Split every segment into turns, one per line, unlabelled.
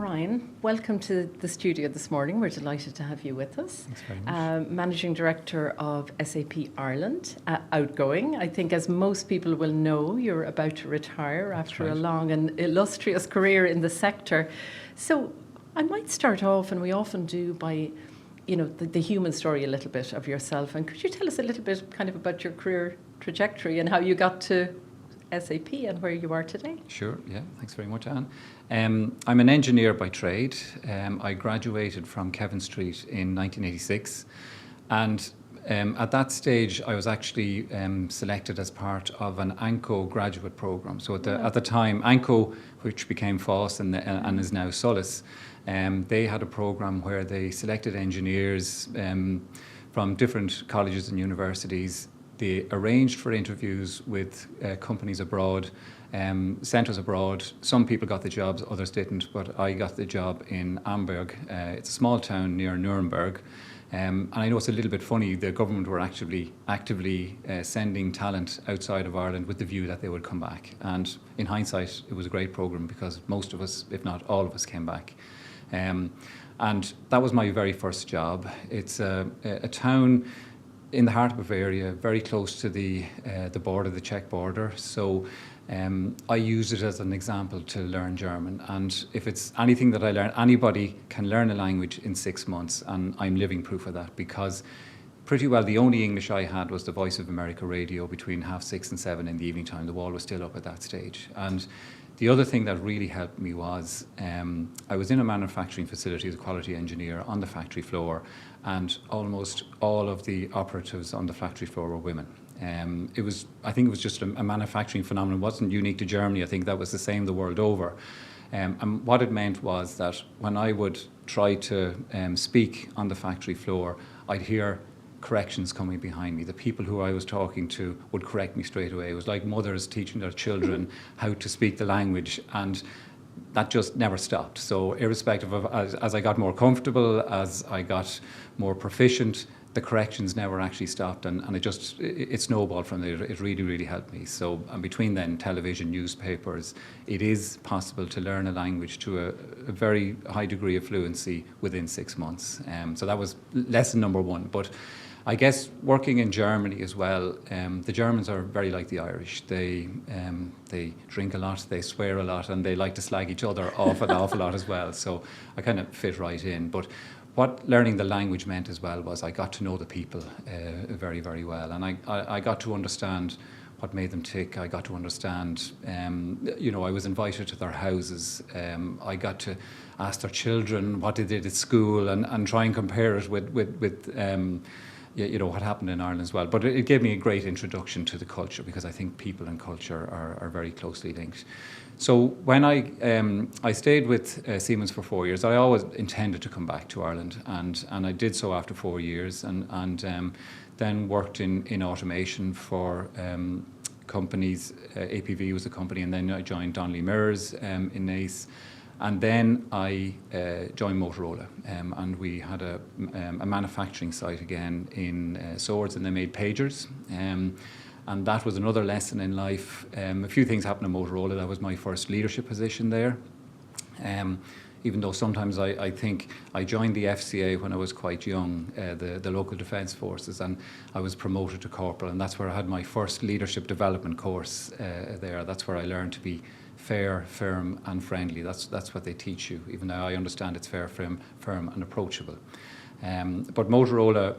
Brian, welcome to the studio this morning. We're delighted to have you with us.
Thanks very much.
Managing Director of SAP Ireland, outgoing. I think as most people will know, you're about to retire after a long and illustrious career in the sector. So I might start off, and we often do, by the human story a little bit of yourself. And could you tell us a little bit kind of about your career trajectory and how you got to SAP and where you are today?
Sure, yeah, thanks very much, Anne. I'm an engineer by trade. I graduated from Kevin Street in 1986, and at that stage I was actually selected as part of an ANCO graduate programme. So at the time, ANCO, which became FOSS and is now Solus, they had a programme where they selected engineers from different colleges and universities. They arranged for interviews with companies abroad, centres abroad. Some people got the jobs, others didn't, but I got the job in Amberg. It's a small town near Nuremberg. And I know it's a little bit funny, the government were actively sending talent outside of Ireland with the view that they would come back. And in hindsight, it was a great programme because most of us, if not all of us, came back. And that was my very first job. It's a town in the heart of Bavaria, very close to the border, the Czech border. So I used it as an example to learn German. And if it's anything that I learn, anybody can learn a language in 6 months, and I'm living proof of that, because pretty well the only English I had was the Voice of America radio between 6:30 and 7 in the evening time. The wall was still up at that stage. And the other thing that really helped me was I was in a manufacturing facility as a quality engineer on the factory floor, and almost all of the operatives on the factory floor were women. I think it was just a manufacturing phenomenon. It wasn't unique to Germany. I think that was the same the world over. And what it meant was that when I would try to speak on the factory floor, I'd hear corrections coming behind me. The people who I was talking to would correct me straight away. It was like mothers teaching their children how to speak the language, and that just never stopped. So irrespective of, as I got more comfortable, as I got more proficient, the corrections never actually stopped, and it snowballed from there. It really, really helped me. So and between then, television, newspapers, it is possible to learn a language to a very high degree of fluency within 6 months. So that was lesson number one. But I guess working in Germany as well, the Germans are very like the Irish. They drink a lot, they swear a lot, and they like to slag each other off an awful lot as well. So I kind of fit right in. But what learning the language meant as well was I got to know the people very, very well. And I got to understand what made them tick. I got to understand, I was invited to their houses. I got to ask their children what they did at school and try and compare it with what happened in Ireland as well. But it gave me a great introduction to the culture, because I think people and culture are very closely linked. So when I stayed with Siemens for 4 years, I always intended to come back to Ireland, and I did so after 4 years, and then worked in automation for companies. APV was the company, and then I joined Donnelly Mirrors in Naas. And then I joined Motorola, and we had a manufacturing site again in Swords, and they made pagers. And that was another lesson in life. A few things happened at Motorola. That was my first leadership position there. Even though sometimes I think I joined the FCA when I was quite young, the local defence forces, and I was promoted to corporal, and that's where I had my first leadership development course there. That's where I learned to be fair, firm and friendly. That's what they teach you, even though I understand it's fair, firm and approachable. But Motorola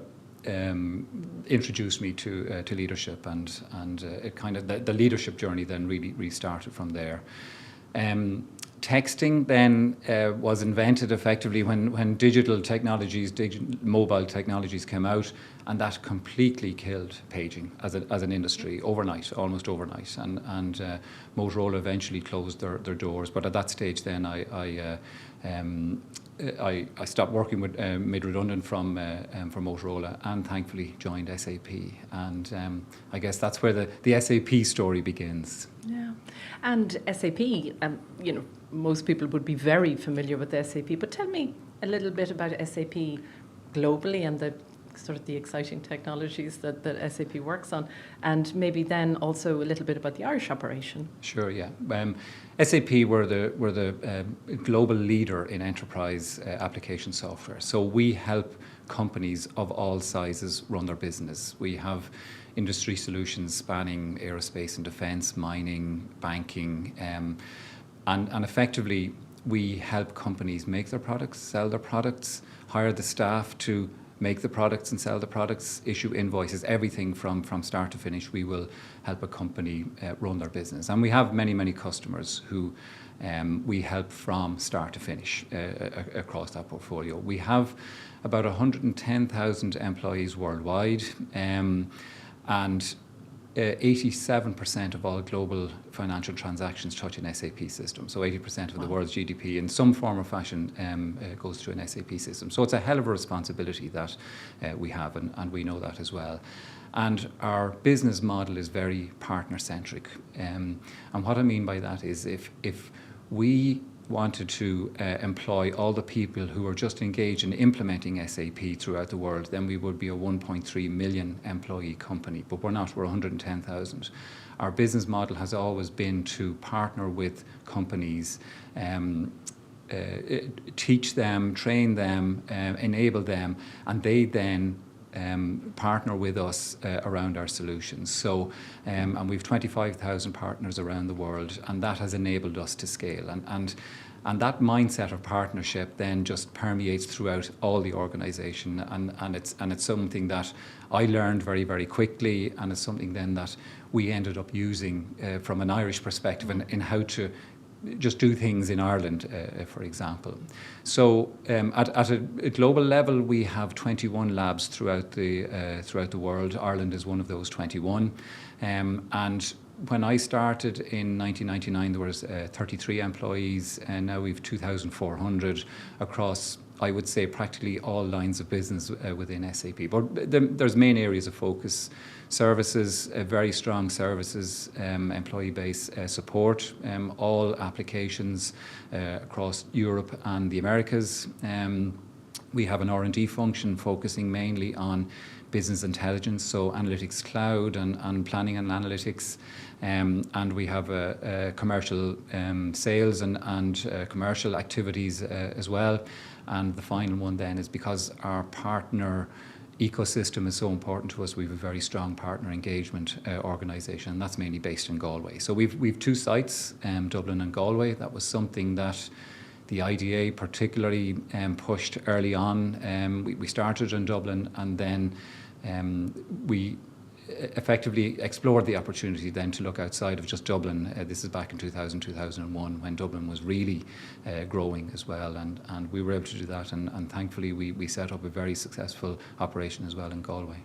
introduced me to leadership, and it kind of the leadership journey then really restarted from there. Texting then was invented effectively when digital technologies, mobile technologies came out, and that completely killed paging as an industry overnight, almost overnight. And Motorola eventually closed their doors. But at that stage, then I stopped working with, made redundant from Motorola, and thankfully joined SAP. And I guess that's where the SAP story begins.
Yeah, and SAP, most people would be very familiar with SAP, but tell me a little bit about SAP globally and the sort of the exciting technologies that SAP works on, and maybe then also a little bit about the Irish operation.
Sure, yeah. SAP were the global leader in enterprise application software. So we help companies of all sizes run their business. We have industry solutions spanning aerospace and defence, mining, banking, and effectively we help companies make their products, sell their products, hire the staff to make the products and sell the products, issue invoices, everything from start to finish. We will help a company run their business. And we have many, many customers who we help from start to finish across that portfolio. We have about 110,000 employees worldwide, and 87% of all global financial transactions touch an SAP system. So 80% of the world's GDP in some form or fashion goes through an SAP system. So it's a hell of a responsibility that we have, and we know that as well. And our business model is very partner-centric. And what I mean by that is if we wanted to employ all the people who are just engaged in implementing SAP throughout the world, then we would be a 1.3 million employee company. But we're not, we're 110,000. Our business model has always been to partner with companies, teach them, train them, enable them, and they then partner with us around our solutions. So, and we've 25,000 partners around the world, and that has enabled us to scale. And that mindset of partnership then just permeates throughout all the organisation, and it's something that I learned very, very quickly, and it's something then that we ended up using from an Irish perspective in how to just do things in Ireland, for example. So at a global level, we have 21 labs throughout the world. Ireland is one of those 21. And when I started in 1999, there was 33 employees, and now we've 2,400 across, I would say, practically all lines of business within SAP. But there's main areas of focus. Services, very strong services, employee base support, all applications across Europe and the Americas. We have an R&D function focusing mainly on business intelligence, so analytics cloud and planning and analytics. And we have commercial sales and commercial activities as well. And the final one then is because our partner ecosystem is so important to us, we have a very strong partner engagement organisation, and that's mainly based in Galway. So we've two sites, Dublin and Galway. That was something that the IDA particularly pushed early on. We started in Dublin, and then we effectively explored the opportunity then to look outside of just Dublin. This is back in 2000, 2001, when Dublin was really growing as well, and we were able to do that, and thankfully we set up a very successful operation as well in Galway.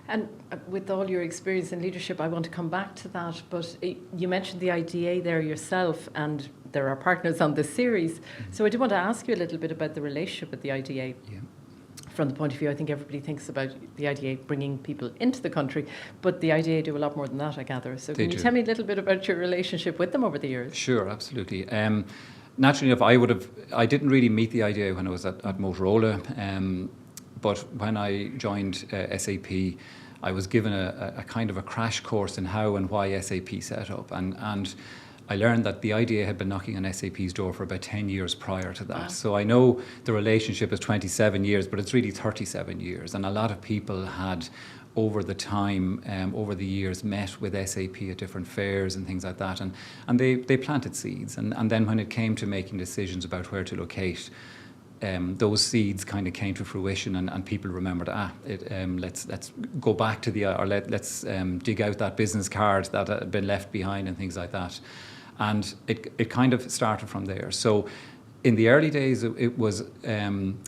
And with all your experience in leadership, I want to come back to that, but you mentioned the IDA there yourself, and there are partners on this series. Mm-hmm. So I do want to ask you a little bit about the relationship with the IDA. Yeah. From the point of view, I think everybody thinks about the IDA bringing people into the country, but the IDA do a lot more than that, I gather. So can you tell me a little bit about your relationship with them over the years? Sure,
absolutely. Naturally enough, I didn't really meet the IDA when I was at Motorola, but when I joined SAP, I was given a kind of a crash course in how and why SAP set up, and I learned that the IDA had been knocking on SAP's door for about 10 years prior to that. Wow. So I know the relationship is 27 years, but it's really 37 years. And a lot of people had, over the time, over the years, met with SAP at different fairs and things like that. And they planted seeds. And then when it came to making decisions about where to locate, those seeds kind of came to fruition, and people remembered, let's go back to let's dig out that business card that had been left behind and things like that. And it kind of started from there. So in the early days, it was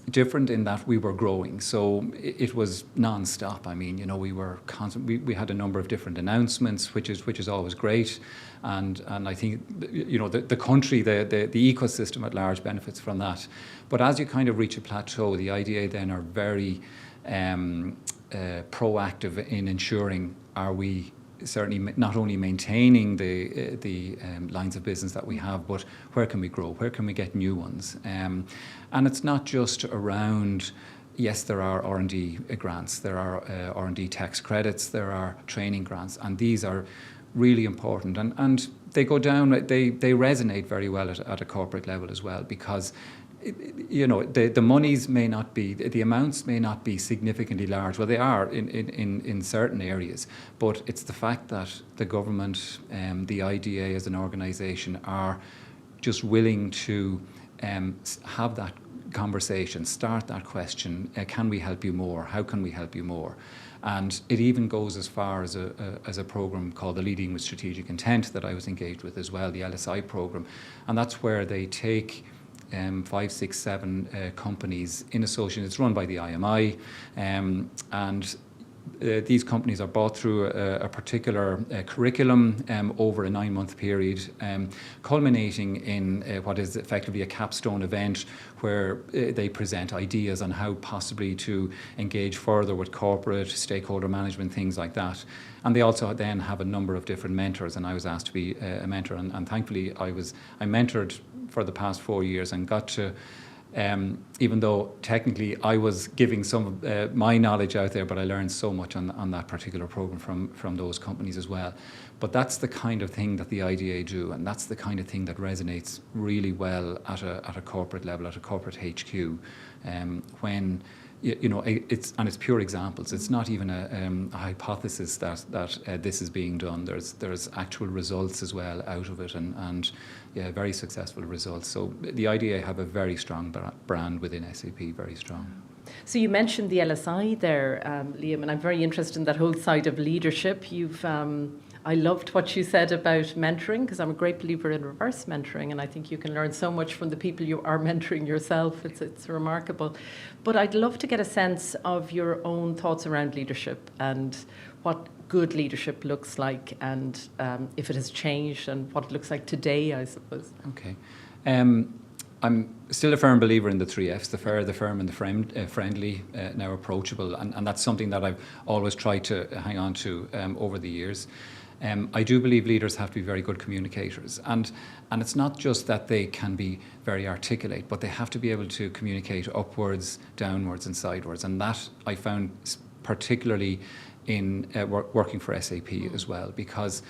different in that we were growing. So it was non-stop. I mean, we were we had a number of different announcements, which is always great. And I think, the country, the ecosystem at large benefits from that. But as you kind of reach a plateau, the IDA then are very proactive in ensuring, are we certainly not only maintaining the lines of business that we have, but where can we grow? Where can we get new ones? And it's not just around yes, there are R&D grants, there are R&D tax credits, there are training grants, and these are really important. And they go down, they resonate very well at a corporate level as well, because the monies may not be, the amounts may not be significantly large. Well, they are in certain areas, but it's the fact that the government, the IDA as an organisation, are just willing to have that conversation, start that question, can we help you more? How can we help you more? And it even goes as far as a programme called the Leading with Strategic Intent that I was engaged with as well, the LSI programme. And that's where they take 5, 6, 7 companies in association. It's run by the IMI, and these companies are brought through a particular curriculum over a 9-month period, culminating in what is effectively a capstone event where they present ideas on how possibly to engage further with corporate, stakeholder management, things like that. And they also then have a number of different mentors, and I was asked to be a mentor, and thankfully I mentored for the past 4 years and got to, even though technically I was giving some of my knowledge out there, but I learned so much on that particular program from those companies as well. But that's the kind of thing that the IDA do, and that's the kind of thing that resonates really well at a corporate level, at a corporate HQ, when it's pure examples. It's not even a hypothesis that this is being done. There's actual results as well out of it, and very successful results. So the IDA have a very strong brand within SAP, very strong.
So you mentioned the LSI there, Liam, and I'm very interested in that whole side of leadership. I loved what you said about mentoring, because I'm a great believer in reverse mentoring, and I think you can learn so much from the people you are mentoring yourself. It's remarkable. But I'd love to get a sense of your own thoughts around leadership and what good leadership looks like, and if it has changed, and what it looks like today, I suppose.
Okay. I'm still a firm believer in the 3 Fs, the fair, the firm, and the friendly, now approachable, and that's something that I've always tried to hang on to over the years. I do believe leaders have to be very good communicators, and it's not just that they can be very articulate, but they have to be able to communicate upwards, downwards, and sidewards, and that I found particularly in working for SAP as well, because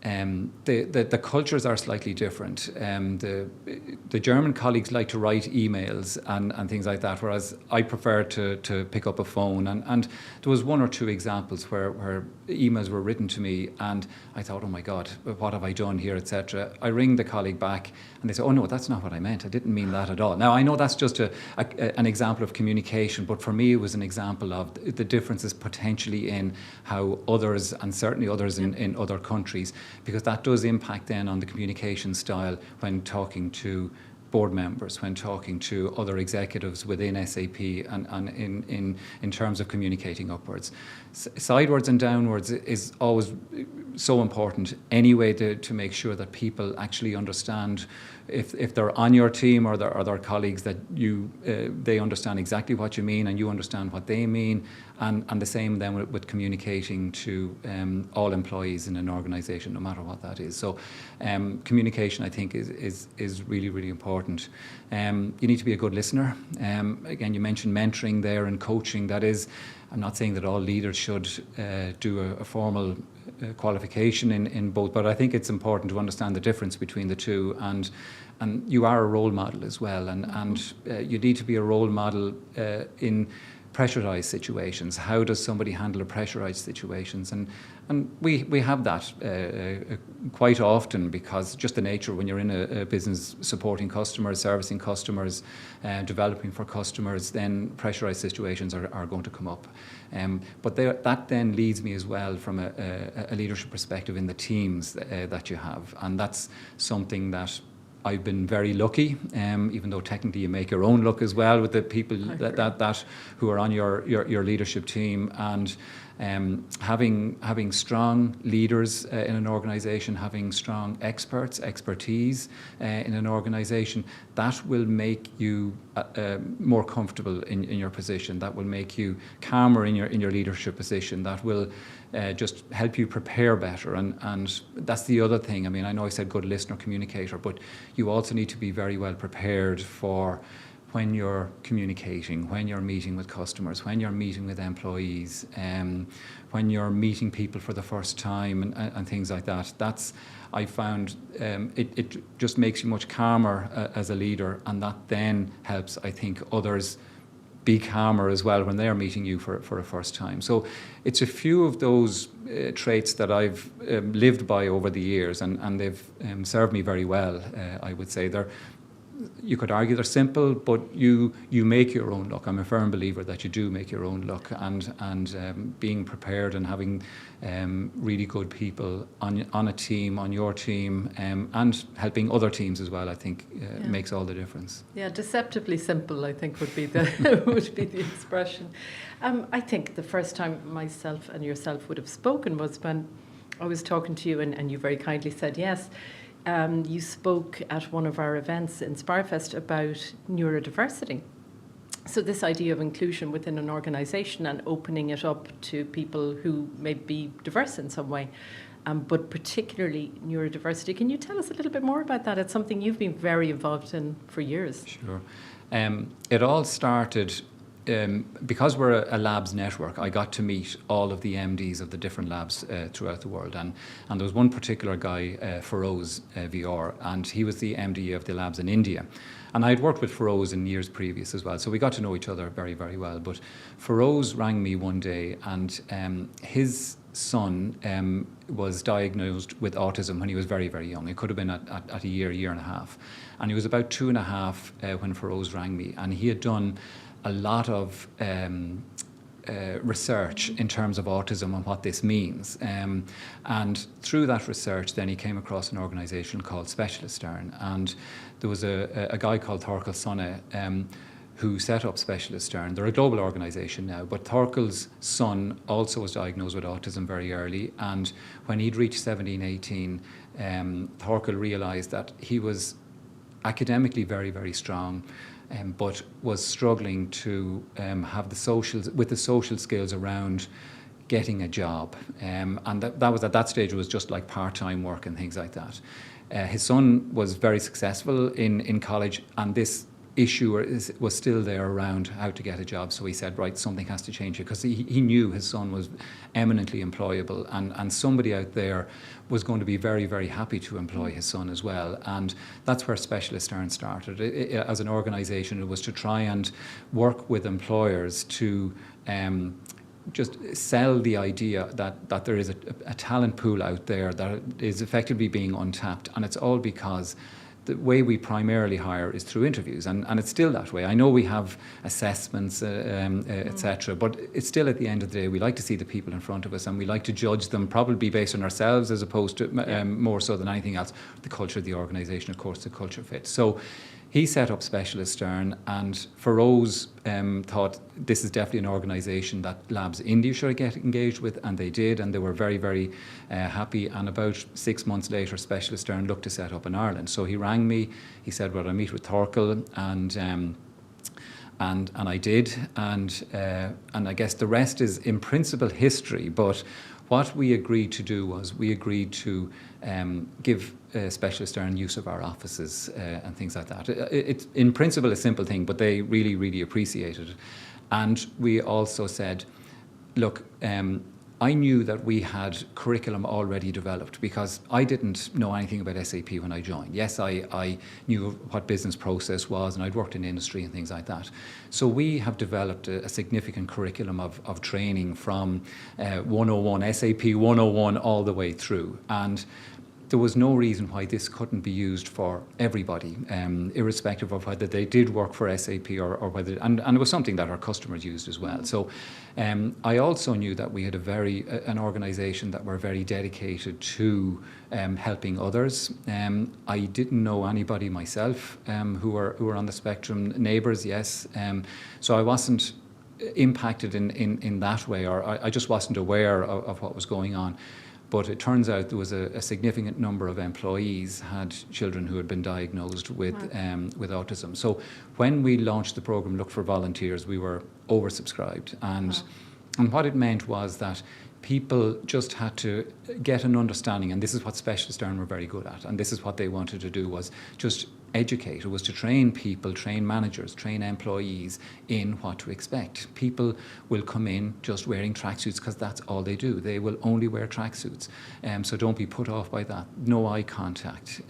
the cultures are slightly different. The German colleagues like to write emails and things like that, whereas I prefer to pick up a phone. And there was 1 or 2 examples where emails were written to me, and I thought, oh my God, what have I done here, etc. I ring the colleague back, and they say, oh no, that's not what I meant. I didn't mean that at all. Now, I know that's just an example of communication, but for me it was an example of the differences potentially in how others, and certainly others in other countries, because that does impact then on the communication style when talking to board members, when talking to other executives within SAP, and in terms of communicating upwards. Sidewards and downwards is always so important anyway, to make sure that people actually understand, if they're on your team or their colleagues, that they understand exactly what you mean and you understand what they mean, and the same then with communicating to all employees in an organisation, no matter what that is. So communication, I think, is really, really important. You need to be a good listener. Again, you mentioned mentoring there and coaching. That is, I'm not saying that all leaders should do a formal qualification in both, but I think it's important to understand the difference between the two, and you are a role model as well, and you need to be a role model in pressurized situations. How does somebody handle a pressurized situations? And we have that quite often, because just the nature when you're in a business supporting customers, servicing customers, developing for customers, then pressurized situations are going to come up. But that then leads me as well from a leadership perspective in the teams that you have, and that's something that I've been very lucky, even though technically you make your own luck as well with the people that who are on your leadership team, and having strong leaders in an organisation, having strong expertise in an organisation, that will make you more comfortable in your position. That will make you calmer in your leadership position. That will just help you prepare better, and that's the other thing. I mean, I know I said good listener, communicator, but you also need to be very well prepared for when you're communicating, when you're meeting with customers, when you're meeting with employees, when you're meeting people for the first time and things like that. That's, I found, it just makes you much calmer as a leader, and that then helps, I think, others be calmer as well when they're meeting you for a first time. So it's a few of those traits that I've lived by over the years, and they've served me very well, I would say. You could argue they're simple, but you make your own luck. I'm a firm believer that you do make your own luck, and being prepared and having really good people on a team, on your team, and helping other teams as well, I think makes all the difference.
Yeah, deceptively simple, I think, would be the would be the expression. I think the first time myself and yourself would have spoken was when I was talking to you, and you very kindly said yes. You spoke at one of our events in Sparfest about neurodiversity. So this idea of inclusion within an organisation and opening it up to people who may be diverse in some way, but particularly neurodiversity. Can you tell us a little bit more about that? It's something you've been very involved in for years.
Sure. It all started because we're a labs network. I got to meet all of the MDs of the different labs throughout the world, and there was one particular guy, Feroz VR, and he was the MD of the labs in India. And I had worked with Feroz in years previous as well, so we got to know each other very, very well. But Feroz rang me one day, and his son was diagnosed with autism when he was very, very young. It could have been at a year and a half. And he was about 2.5 when Feroz rang me, and he had done a lot of research in terms of autism and what this means. And through that research, then he came across an organisation called Specialist Stern. And there was a guy called Thorkel Sonne who set up Specialist Stern. They're a global organisation now, but Thorkel's son also was diagnosed with autism very early. And when he'd reached 17, 18, Thorkel realised that he was academically very, very strong, but was struggling to have the social skills around getting a job. And that was, at that stage, it was just like part-time work and things like that. His son was very successful in college, and this issue was still there around how to get a job. So he said, right, something has to change here, because he knew his son was eminently employable, and somebody out there was going to be very, very happy to employ his son as well. And that's where Specialist Stern started. As an organisation, it was to try and work with employers to just sell the idea that there is a talent pool out there that is effectively being untapped, and it's all because the way we primarily hire is through interviews, and it's still that way. I know we have assessments, etc., but it's still, at the end of the day, we like to see the people in front of us, and we like to judge them probably based on ourselves as opposed to more so than anything else, the culture of the organisation, of course, the culture fit. So he set up Specialist Stern, and Feroz thought this is definitely an organisation that Labs India should get engaged with, and they did, and they were very, very happy. And about 6 months later, Specialist Stern looked to set up in Ireland. So he rang me. He said, "Well, I meet with Thorkel," and I did, and I guess the rest is in principle history. But what we agreed to do was we agreed to give Specialist Stern use of our offices and things like that. It's in principle a simple thing, but they really, really appreciated it. And we also said, look, I knew that we had curriculum already developed, because I didn't know anything about SAP when I joined. Yes, I knew what business process was, and I'd worked in industry and things like that. So we have developed a significant curriculum of training from 101, SAP 101 all the way through. And there was no reason why this couldn't be used for everybody, irrespective of whether they did work for SAP or whether, and it was something that our customers used as well. So I also knew that we had an organisation that were very dedicated to helping others. I didn't know anybody myself who were on the spectrum. Neighbours, yes. So I wasn't impacted in that way, or I just wasn't aware of what was going on. But it turns out there was a significant number of employees had children who had been diagnosed with autism. So when we launched the programme Look for Volunteers, we were oversubscribed. And what it meant was that people just had to get an understanding, and this is what Specialist Stern were very good at, and this is what they wanted to do, was just educate. It was to train people, train managers, train employees in what to expect. People will come in just wearing tracksuits because that's all they do. They will only wear tracksuits. So don't be put off by that. No eye contact.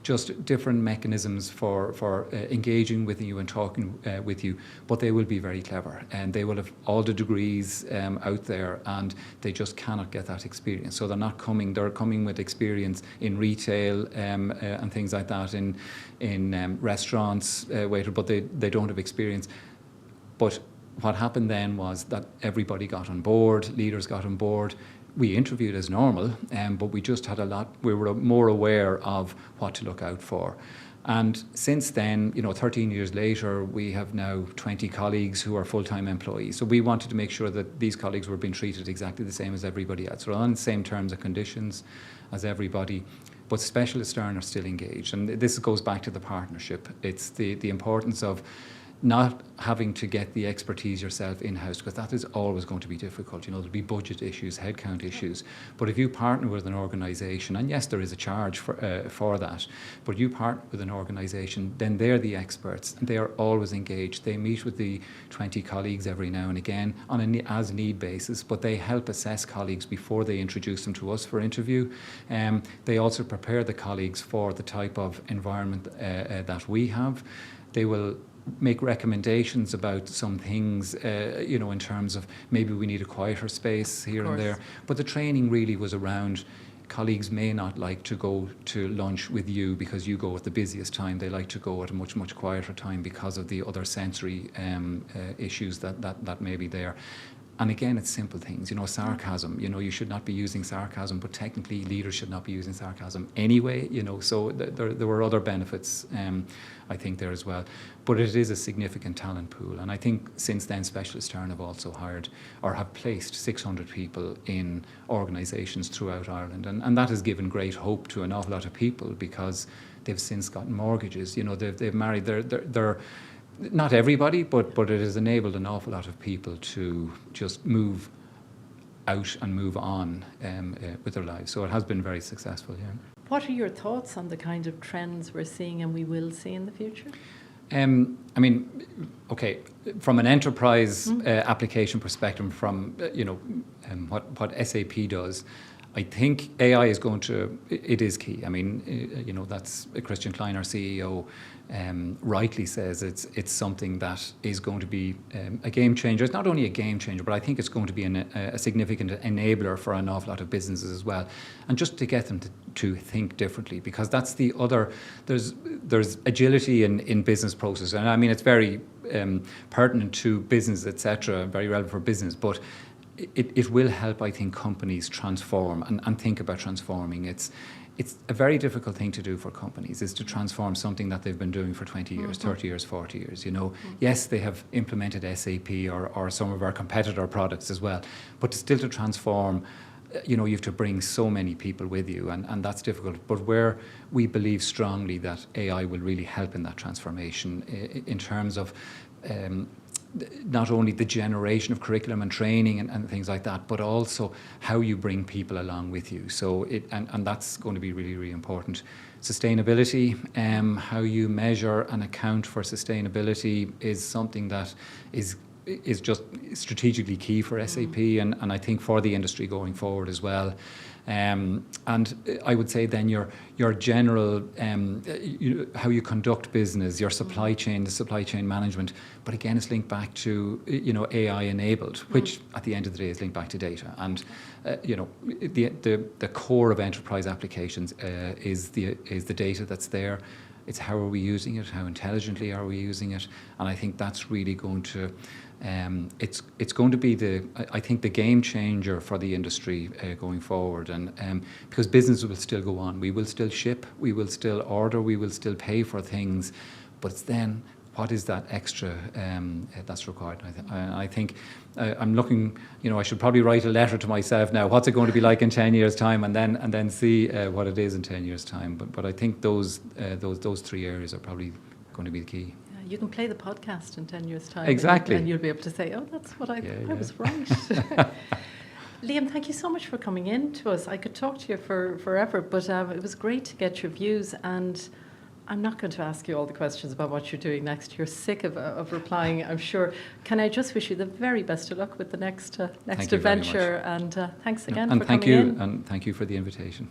Just different mechanisms for engaging with you and talking with you, but they will be very clever, and they will have all the degrees out there, and they just cannot get that experience. So they're coming with experience in retail and things like that, in restaurants, waiter, but they don't have experience. But what happened then was that everybody got on board, leaders got on board. We interviewed as normal, but we were more aware of what to look out for. And since then, 13 years later, we have now 20 colleagues who are full-time employees. So we wanted to make sure that these colleagues were being treated exactly the same as everybody else. So on the same terms and conditions as everybody, but specialists are still engaged. And this goes back to the partnership. It's the importance of not having to get the expertise yourself in-house, because that is always going to be difficult. There'll be budget issues, headcount issues. But if you partner with an organisation, and yes, there is a charge for that, but you partner with an organisation, then they're the experts, and they are always engaged. They meet with the 20 colleagues every now and again on an as-need basis, but they help assess colleagues before they introduce them to us for interview. They also prepare the colleagues for the type of environment that we have. They will make recommendations about some things, in terms of maybe we need a quieter space here and there. But the training really was around colleagues may not like to go to lunch with you because you go at the busiest time. They like to go at a much, much quieter time because of the other sensory issues that may be there. And again, it's simple things, sarcasm, you should not be using sarcasm, but technically leaders should not be using sarcasm anyway, so there were other benefits, I think, there as well. But it is a significant talent pool. And I think since then, Specialist Turn have also hired or have placed 600 people in organisations throughout Ireland. And that has given great hope to an awful lot of people, because they've since gotten mortgages, they've married, they're not everybody, but it has enabled an awful lot of people to just move out and move on with their lives. So it has been very successful, yeah.
What are your thoughts on the kind of trends we're seeing and we will see in the future? From an enterprise application perspective, from what SAP does, I think AI is it is key. That's Christian Klein, our CEO, rightly says it's something that is going to be a game changer. It's not only a game changer, but I think it's going to be a significant enabler for an awful lot of businesses as well. And just to get them to think differently, because that's the other, there's agility in business process. And it's very pertinent to business, etc., very relevant for business, but it will help, I think, companies transform and think about transforming. It's a very difficult thing to do for companies, is to transform something that they've been doing for 20 years, 30 years, 40 years. Yes, they have implemented SAP or some of our competitor products as well, but still to transform, you have to bring so many people with you, and that's difficult. But where we believe strongly that AI will really help in that transformation in terms of not only the generation of curriculum and training and things like that, but also how you bring people along with you. So and that's going to be really, really important. Sustainability, how you measure and account for sustainability is something that is just strategically key for SAP and I think for the industry going forward as well. And I would say then your general, how you conduct business, your supply chain, the supply chain management, but again, it's linked back to, AI enabled, which at the end of the day is linked back to data. And, the core of enterprise applications is the data that's there. It's how are we using it, how intelligently are we using it, and I think that's really going to, it's going to be I think the game changer for the industry going forward, and because business will still go on, we will still ship, we will still order, we will still pay for things, but it's then what is that extra that's required? I think I'm looking. I should probably write a letter to myself now. What's it going to be like in 10 years' time, and then see what it is in 10 years' time. But I think those three areas are probably going to be the key. Yeah, you can play the podcast in 10 years' time.
Exactly.
And you'll be able to say, "Oh, that's what I was right." Liam, thank you so much for coming in to us. I could talk to you for forever, but it was great to get your views, and I'm not going to ask you all the questions about what you're doing next. You're sick of replying, I'm sure. Can I just wish you the very best of luck with the next
Thank you very much.
adventure? And thanks again
And
for
thank
coming
you,
in.
and thank you for the invitation.